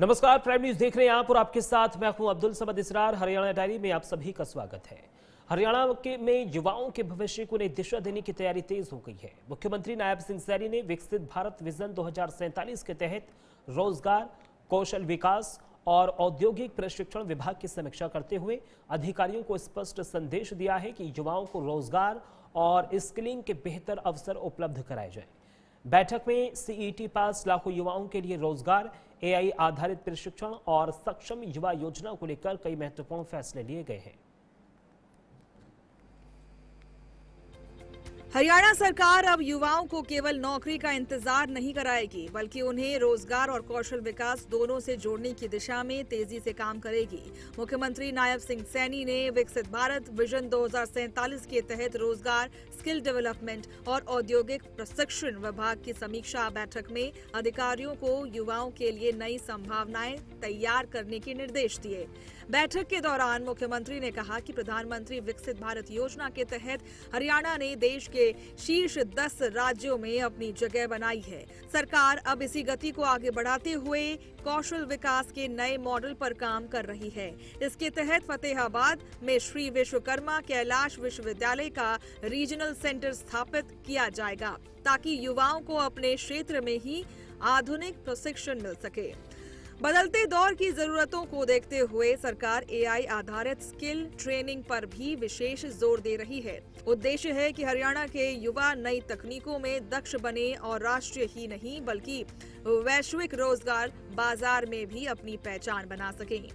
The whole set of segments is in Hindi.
नमस्कार, प्राइम न्यूज देख रहे हैं आप और आपके साथ मैं हूं अब्दुल समद इसरार। हरियाणा डायरी में आप सभी का स्वागत है। हरियाणा में युवाओं के भविष्य को नई दिशा देने की तैयारी तेज हो गई है। मुख्यमंत्री नायब सिंह सैनी ने विकसित भारत विजन 2047 के तहत रोजगार, कौशल विकास और औद्योगिक प्रशिक्षण विभाग की समीक्षा करते हुए अधिकारियों को स्पष्ट संदेश दिया है कि युवाओं को रोजगार और स्किलिंग के बेहतर अवसर उपलब्ध कराए जाए। बैठक में सीईटी पास लाखों युवाओं के लिए रोजगार, एआई आधारित प्रशिक्षण और सक्षम युवा योजना को लेकर कई महत्वपूर्ण फैसले लिए गए हैं। हरियाणा सरकार अब युवाओं को केवल नौकरी का इंतजार नहीं कराएगी, बल्कि उन्हें रोजगार और कौशल विकास दोनों से जोड़ने की दिशा में तेजी से काम करेगी। मुख्यमंत्री नायब सिंह सैनी ने विकसित भारत विजन 2047 के तहत रोजगार, स्किल डेवलपमेंट और औद्योगिक प्रशिक्षण विभाग की समीक्षा बैठक में अधिकारियों को युवाओं के लिए नई संभावनाएं तैयार करने के निर्देश दिए। बैठक के दौरान मुख्यमंत्री ने कहा कि प्रधानमंत्री विकसित भारत योजना के तहत हरियाणा ने देश के शीर्ष 10 राज्यों में अपनी जगह बनाई है। सरकार अब इसी गति को आगे बढ़ाते हुए कौशल विकास के नए मॉडल पर काम कर रही है। इसके तहत फतेहाबाद में श्री विश्वकर्मा कैलाश विश्वविद्यालय का रीजनल सेंटर स्थापित किया जाएगा, ताकि युवाओं को अपने क्षेत्र में ही आधुनिक प्रशिक्षण मिल सके। बदलते दौर की जरूरतों को देखते हुए सरकार एआई आधारित स्किल ट्रेनिंग पर भी विशेष जोर दे रही है। उद्देश्य है कि हरियाणा के युवा नई तकनीकों में दक्ष बने और राष्ट्रीय ही नहीं बल्कि वैश्विक रोजगार बाजार में भी अपनी पहचान बना सकें।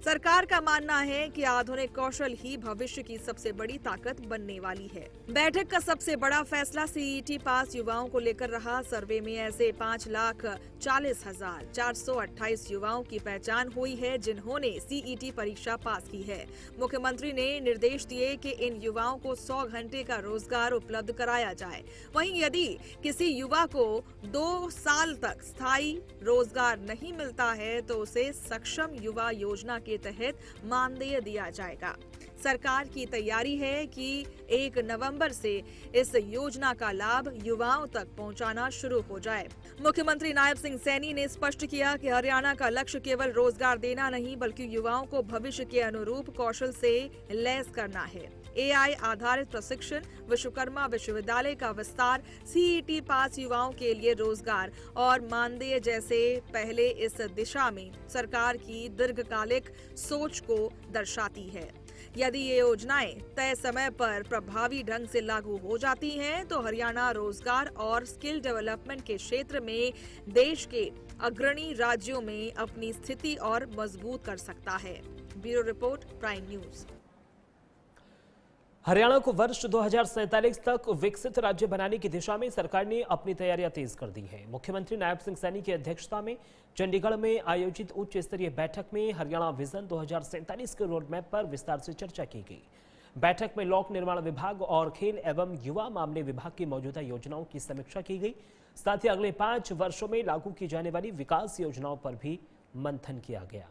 सरकार का मानना है कि आधुनिक कौशल ही भविष्य की सबसे बड़ी ताकत बनने वाली है। बैठक का सबसे बड़ा फैसला सीईटी पास युवाओं को लेकर रहा। सर्वे में ऐसे 5,40,428 युवाओं की पहचान हुई है जिन्होंने सीईटी परीक्षा पास की है। मुख्यमंत्री ने निर्देश दिए कि इन युवाओं को 100 घंटे का रोजगार उपलब्ध कराया जाए। वहीं यदि किसी युवा को 2 साल तक स्थायी रोजगार नहीं मिलता है तो उसे सक्षम युवा योजना के तहत मानदेय दिया जाएगा। सरकार की तैयारी है कि 1 नवंबर से इस योजना का लाभ युवाओं तक पहुंचाना शुरू हो जाए। मुख्यमंत्री नायब सिंह सैनी ने स्पष्ट किया कि हरियाणा का लक्ष्य केवल रोजगार देना नहीं बल्कि युवाओं को भविष्य के अनुरूप कौशल से लैस करना है। एआई आधारित प्रशिक्षण, विश्वकर्मा विश्वविद्यालय का विस्तार, सीईटी पास युवाओं के लिए रोजगार और मानदेय जैसे पहले इस दिशा में सरकार की दीर्घकालिक सोच को दर्शाती है। यदि ये योजनाएं तय समय पर प्रभावी ढंग से लागू हो जाती हैं तो हरियाणा रोजगार और स्किल डेवलपमेंट के क्षेत्र में देश के अग्रणी राज्यों में अपनी स्थिति और मजबूत कर सकता है। Bureau report, prime news. Haryana को वर्ष 2047 तक विकसित राज्य बनाने की दिशा में सरकार ने अपनी तैयारियां तेज कर दी है। मुख्यमंत्री नायब सिंह सैनी की अध्यक्षता में चंडीगढ़ में आयोजित उच्च स्तरीय बैठक में हरियाणा विजन 2047 के रोड मैप पर विस्तार से चर्चा की गई। बैठक में लोक निर्माण विभाग और खेल एवं युवा मामले विभाग की मौजूदा योजनाओं की समीक्षा की गई। साथ ही अगले 5 वर्षों में लागू की जाने वाली विकास योजनाओं पर भी मंथन किया गया।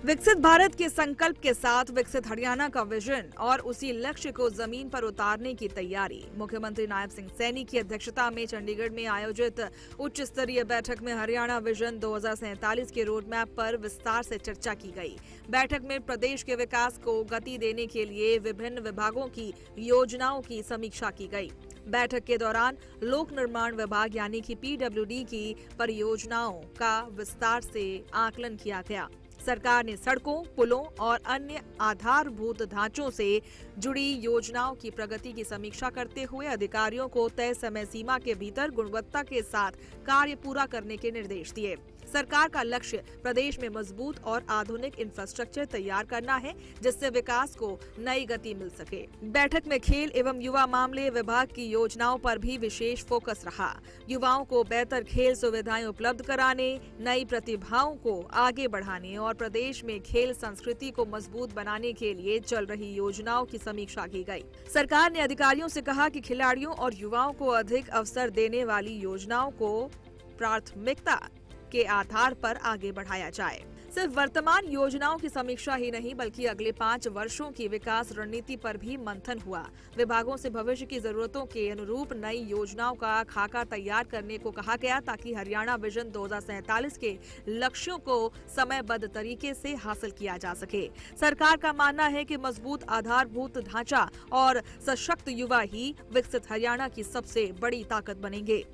विकसित भारत के संकल्प के साथ विकसित हरियाणा का विजन और उसी लक्ष्य को जमीन पर उतारने की तैयारी। मुख्यमंत्री नायब सिंह सैनी की अध्यक्षता में चंडीगढ़ में आयोजित उच्च स्तरीय बैठक में हरियाणा विजन 2047 के रोड मैप पर विस्तार से चर्चा की गई। बैठक में प्रदेश के विकास को गति देने के लिए विभिन्न विभागों की योजनाओं की समीक्षा की गई। बैठक के दौरान लोक निर्माण विभाग यानी कि पीडब्ल्यूडी की परियोजनाओं का विस्तार से आकलन किया गया। सरकार ने सड़कों, पुलों और अन्य आधारभूत ढांचों से जुड़ी योजनाओं की प्रगति की समीक्षा करते हुए अधिकारियों को तय समय सीमा के भीतर गुणवत्ता के साथ कार्य पूरा करने के निर्देश दिए। सरकार का लक्ष्य प्रदेश में मजबूत और आधुनिक इंफ्रास्ट्रक्चर तैयार करना है, जिससे विकास को नई गति मिल सके। बैठक में खेल एवं युवा मामले विभाग की योजनाओं पर भी विशेष फोकस रहा। युवाओं को बेहतर खेल सुविधाएं उपलब्ध कराने, नई प्रतिभाओं को आगे बढ़ाने और प्रदेश में खेल संस्कृति को मजबूत बनाने के लिए चल रही योजनाओं की समीक्षा की गई। सरकार ने अधिकारियों से कहा कि खिलाड़ियों और युवाओं को अधिक अवसर देने वाली योजनाओं को प्राथमिकता के आधार पर आगे बढ़ाया जाए। सिर्फ वर्तमान योजनाओं की समीक्षा ही नहीं बल्कि अगले 5 वर्षों की विकास रणनीति पर भी मंथन हुआ। विभागों से भविष्य की जरूरतों के अनुरूप नई योजनाओं का खाका तैयार करने को कहा गया ताकि हरियाणा विजन 2047 के लक्ष्यों को समयबद्ध तरीके से हासिल किया जा सके। सरकार का मानना है कि मजबूत आधारभूत ढांचा और सशक्त युवा ही विकसित हरियाणा की सबसे बड़ी ताकत बनेंगे।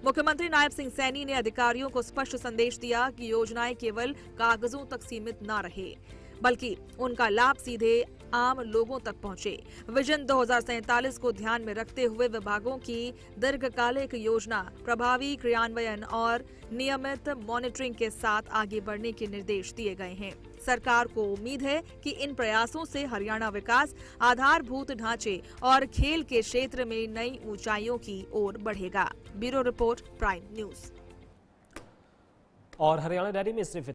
मुख्यमंत्री नायब सिंह सैनी ने अधिकारियों को स्पष्ट संदेश दिया कि योजनाएं केवल कागजों तक सीमित न रहे बल्कि उनका लाभ सीधे आम लोगों तक पहुंचे। विजन 2047 को ध्यान में रखते हुए विभागों की दीर्घकालिक योजना प्रभावी क्रियान्वयन और नियमित मॉनिटरिंग के साथ आगे बढ़ने के निर्देश दिए गए हैं। सरकार को उम्मीद है कि इन प्रयासों से हरियाणा विकास आधारभूत ढांचे और खेल के क्षेत्र में नई ऊंचाइयों की ओर बढ़ेगा। Bureau report, prime news. और हरियाणा डायरी में सिर्फ